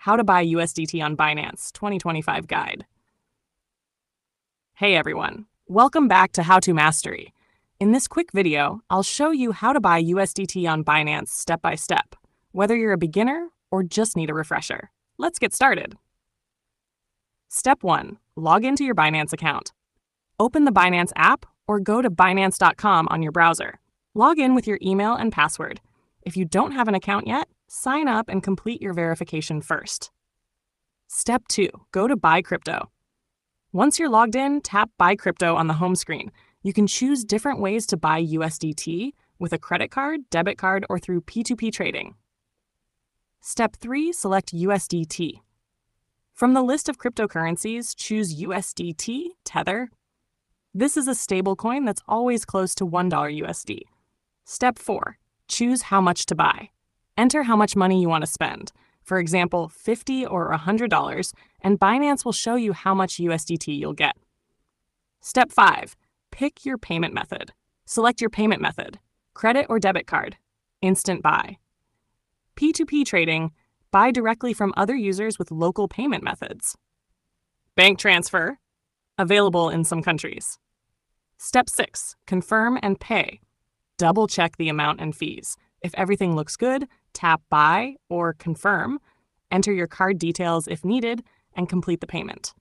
How to Buy USDT on Binance 2025 Guide. Hey everyone, welcome back to How to Mastery. In this quick video, I'll show you how to buy USDT on Binance step by step, whether you're a beginner or just need a refresher. Let's get started. Step 1. Log into your Binance account. Open the Binance app or go to Binance.com on your browser. Log in with your email and password. If you don't have an account yet, sign up and complete your verification first. Step 2. Go to Buy Crypto. Once you're logged in, tap Buy Crypto on the home screen. You can choose different ways to buy USDT with a credit card, debit card, or through P2P trading. Step 3. Select USDT. From the list of cryptocurrencies, choose USDT, Tether. This is a stablecoin that's always close to $1 USD. Step 4. Choose how much to buy. Enter how much money you want to spend, for example, $50 or $100, and Binance will show you how much USDT you'll get. Step 5. Pick your payment method. Select your payment method, credit or debit card, instant buy. P2P trading, buy directly from other users with local payment methods. Bank transfer, available in some countries. Step 6. Confirm and pay. Double-check the amount and fees. If everything looks good, tap Buy or Confirm, enter your card details if needed, and complete the payment.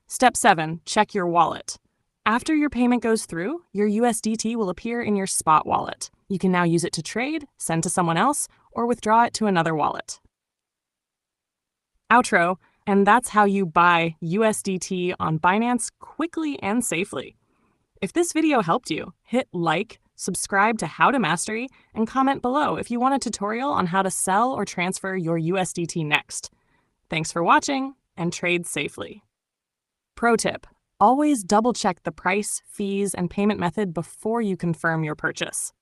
Step 7. Check your wallet. After your payment goes through, your USDT will appear in your spot wallet. You can now use it to trade, send to someone else, or withdraw it to another wallet. Outro, and that's how you buy USDT on Binance quickly and safely. If this video helped you, hit like, subscribe to How to Mastery, and comment below if you want a tutorial on how to sell or transfer your USDT next. Thanks for watching, and trade safely. Pro tip: always double-check the price, fees, and payment method before you confirm your purchase.